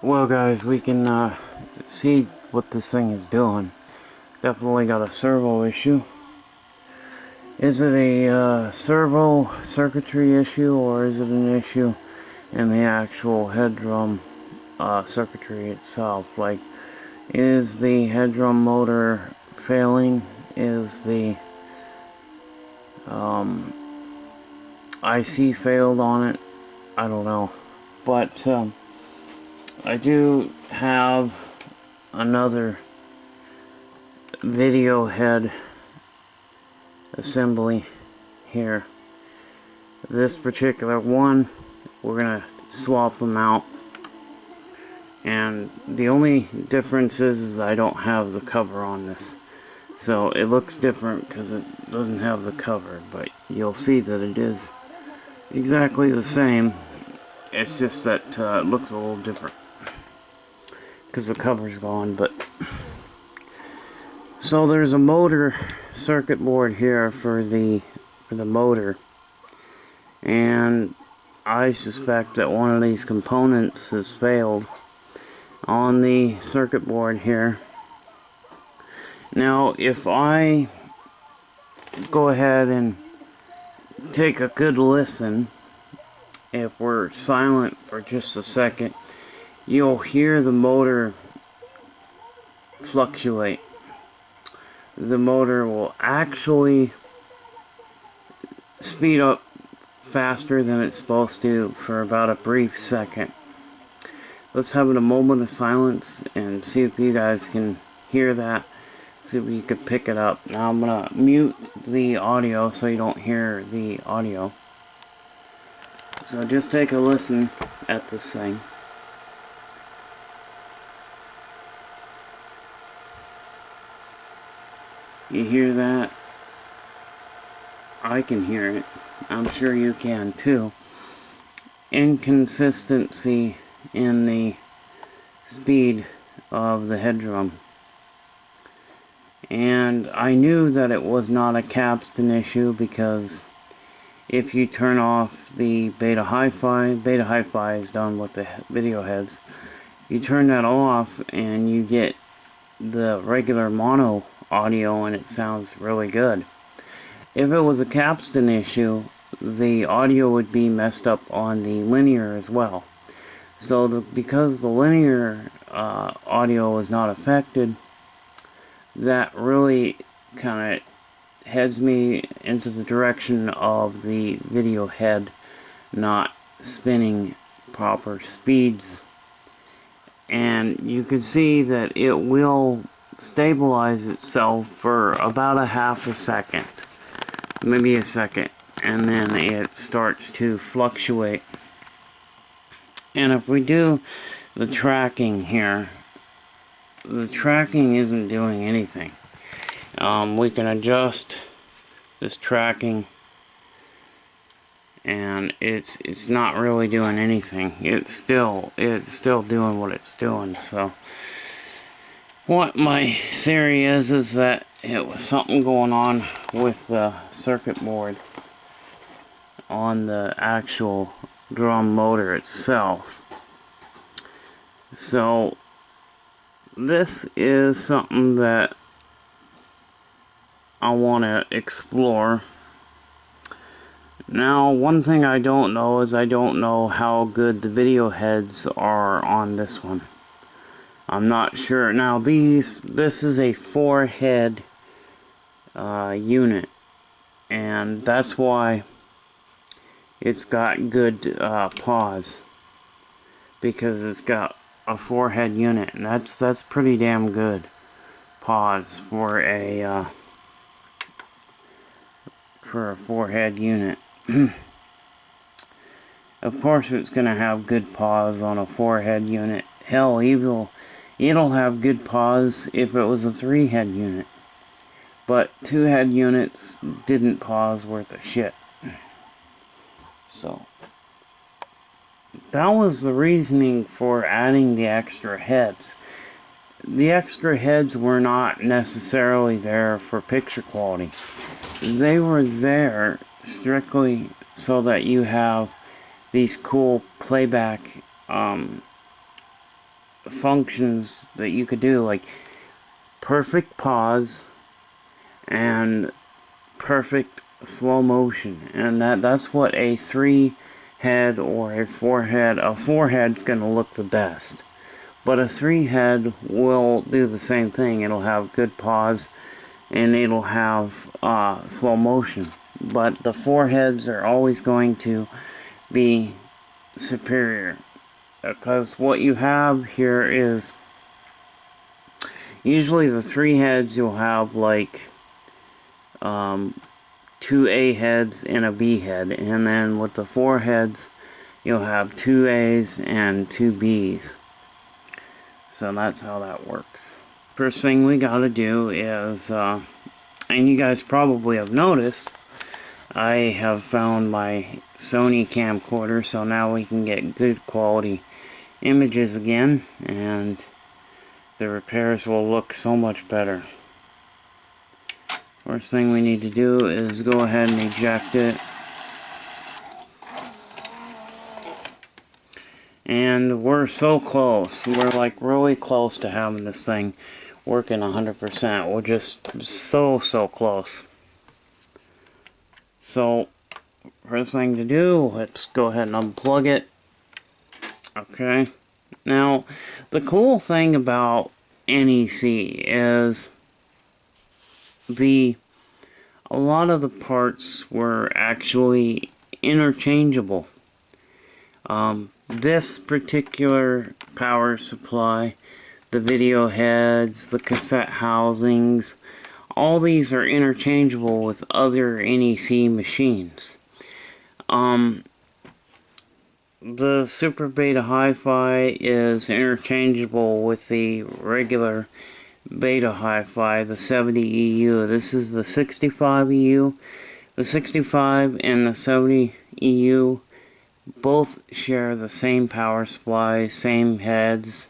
Well guys, we can see what this thing is doing. Definitely got a servo issue. Is it a servo circuitry issue, or is it an issue in the actual head drum circuitry itself? Like, is the head drum motor failing? Is the IC failed on it? I don't know. But I do have another video head assembly here. This particular one, we're gonna swap them out, and the only difference is I don't have the cover on this, so it looks different because it doesn't have the cover, but you'll see that it is exactly the same. It's just that it looks a little different because the cover's gone. But so there's a motor circuit board here for the motor, and I suspect that one of these components has failed on the circuit board here. Now if I go ahead and take a good listen, if we're silent for just a second, you'll hear the motor fluctuate. The motor will actually speed up faster than it's supposed to for about a brief second. Let's have a moment of silence and see if you guys can hear that. See if you can pick it up. Now I'm gonna mute the audio so you don't hear the audio. So just take a listen at this thing. You hear that? I can hear it. I'm sure you can too. Inconsistency in the speed of the head drum. And I knew that it was not a capstan issue, because if you turn off the BetaHiFi is done with the video heads, you turn that off and you get the regular mono audio and it sounds really good. If it was a capstan issue, the audio would be messed up on the linear as well. So because the linear audio was not affected, that really kind of heads me into the direction of the video head not spinning proper speeds. And you can see that it will stabilize itself for about a half a second, maybe a second, and then it starts to fluctuate. And if we do the tracking here, the tracking isn't doing anything. We can adjust this tracking, and it's not really doing anything. It's still doing what it's doing. So what my theory is that it was something going on with the circuit board on the actual drum motor itself. So this is something that I want to explore. Now, one thing I don't know is I don't know how good the video heads are on this one. I'm not sure. Now this is a 4-head unit, and that's why it's got good pause, because it's got a 4-head unit, and that's pretty damn good pause for a 4-head unit. Of course it's gonna have good pause on a 4-head unit. Hell, it'll have good pause if it was a 3-head unit. But 2-head units didn't pause worth a shit. So that was the reasoning for adding the extra heads. The extra heads were not necessarily there for picture quality. They were there strictly so that you have these cool playback functions that you could do, like perfect pause and perfect slow motion, and that's what a 3-head or a 4-head. A 4-head's gonna look the best, but a 3-head will do the same thing. It'll have good pause and it'll have slow motion, but the 4-heads are always going to be superior, because what you have here is usually the 3-heads you'll have like 2 A heads and a B head, and then with the 4-heads you'll have 2 A's and 2 B's. So that's how that works. First thing we gotta do is, and you guys probably have noticed, I have found my Sony camcorder, so now we can get good quality images again, and the repairs will look so much better. First thing we need to do is go ahead and eject it. And we're so close. We're like really close to having this thing working 100%. We're just so close. So, first thing to do, let's go ahead and unplug it. Okay. Now, the cool thing about NEC is a lot of the parts were actually interchangeable. This particular power supply, the video heads, the cassette housings, all these are interchangeable with other NEC machines. The SuperBetaHiFi is interchangeable with the regular BetaHiFi, the 70 EU. This is the 65 EU. The 65 and the 70 EU both share the same power supply, same heads,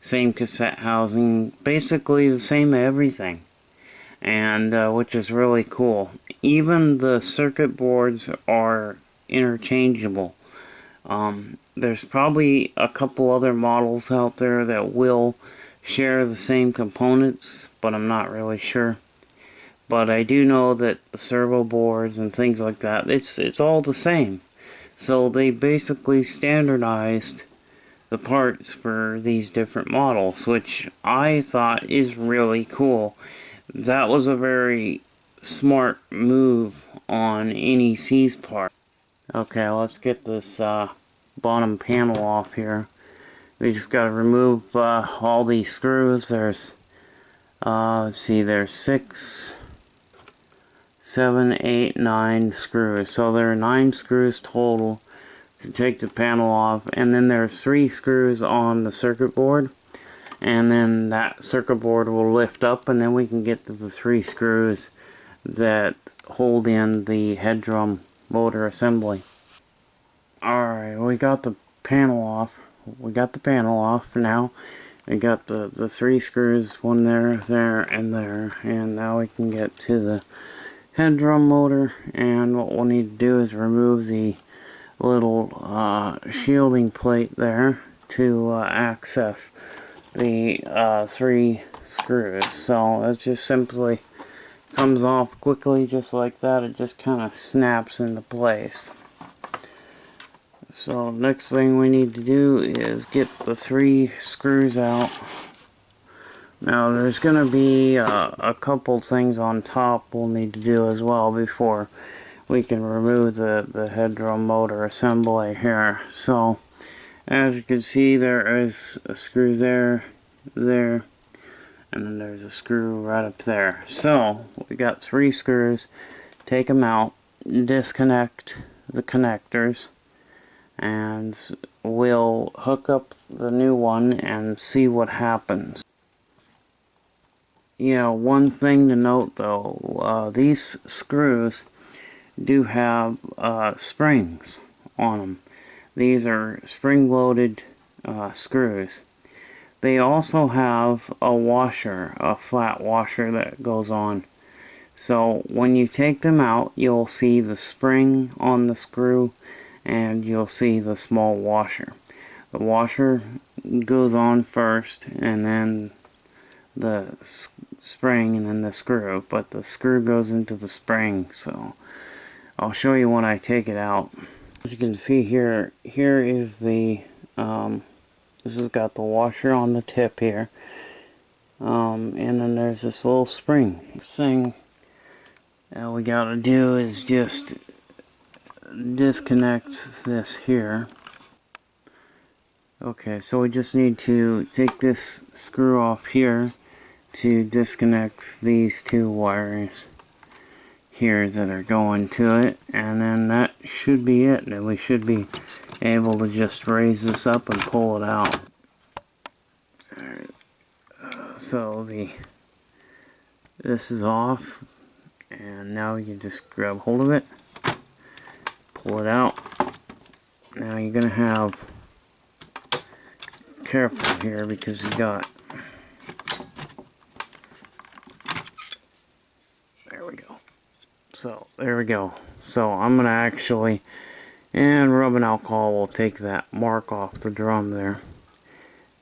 same cassette housing, basically the same everything, and which is really cool. Even the circuit boards are interchangeable. There's probably a couple other models out there that will share the same components, but I'm not really sure. But I do know that the servo boards and things like that, it's all the same. So they basically standardized the parts for these different models, which I thought is really cool. That was a very smart move on NEC's part. Okay, let's get this bottom panel off here. We just gotta remove all these screws. There's, let's see, there's 6, 7, 8, 9 screws. So there are 9 screws total to take the panel off, and then there's 3 screws on the circuit board, and then that circuit board will lift up, and then we can get to the 3 screws that hold in the head drum motor assembly. Alright, we got the panel off. We got the panel off now. We got the 3 screws, one there, and there, and now we can get to the head drum motor. And what we'll need to do is remove the little shielding plate there to access the 3 screws. So it just simply comes off quickly, just like that. It just kind of snaps into place. So next thing we need to do is get the 3 screws out. Now there's going to be a couple things on top we'll need to do as well before we can remove the head drum motor assembly here. So as you can see, there is a screw there, and then there's a screw right up there. So we got 3 screws. Take them out, disconnect the connectors, and we'll hook up the new one and see what happens. Yeah, one thing to note though, these screws do have springs on them. These are spring-loaded screws. They also have a washer, a flat washer that goes on. So when you take them out, you'll see the spring on the screw, and you'll see the small washer. The washer goes on first, and then the spring, and then the screw, but the screw goes into the spring. So I'll show you when I take it out. As you can see here is the this has got the washer on the tip here, and then there's this little spring. Thing that we gotta do is just disconnect this here. Okay, so we just need to take this screw off here to disconnect these two wires here that are going to it, and then that should be it, and we should be able to just raise this up and pull it out. Alright, so this is off, and now you can just grab hold of it, pull it out. Now you're gonna have careful here because you got, there we go. So there we go. So I'm gonna actually, and rubbing alcohol will take that mark off the drum there.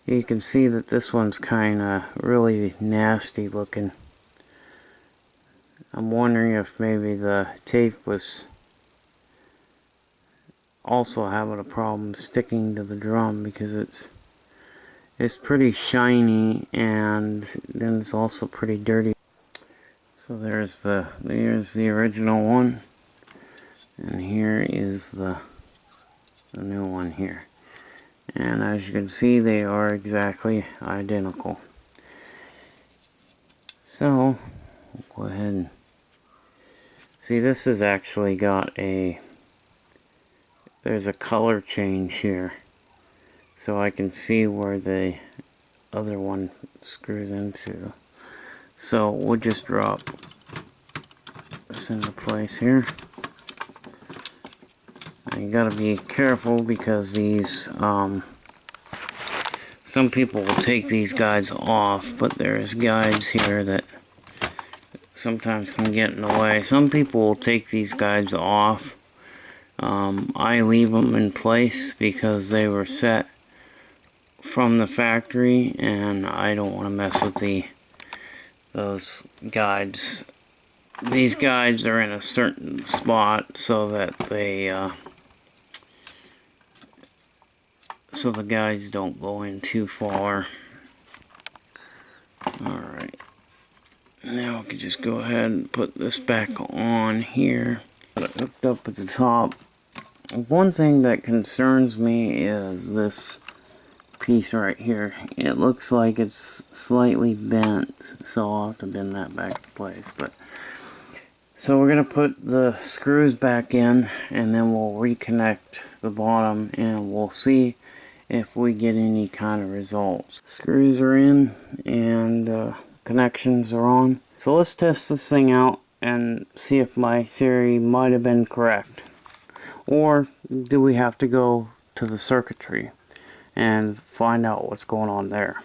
You can see that this one's kinda really nasty looking. I'm wondering if maybe the tape was also having a problem sticking to the drum, because it's pretty shiny, and then it's also pretty dirty. So there's the original one, and here is the new one here. And as you can see, they are exactly identical. So we'll go ahead and see, this has actually got there's a color change here, so I can see where the other one screws into. So we'll just drop this into place here. Now you gotta be careful because these some people will take these guides off, but there's guides here that sometimes can get in the way. Some people will take these guides off. I leave them in place because they were set from the factory, and I don't want to mess with those guides. These guides are in a certain spot so that they so the guides don't go in too far. Alright, now we can just go ahead and put this back on here. Got it hooked up at the top. One thing that concerns me is this piece right here. It looks like it's slightly bent, so I'll have to bend that back in place. But so we're gonna put the screws back in, and then we'll reconnect the bottom, and we'll see if we get any kind of results. Screws are in, and connections are on. So let's test this thing out and see if my theory might have been correct, or do we have to go to the circuitry and find out what's going on there.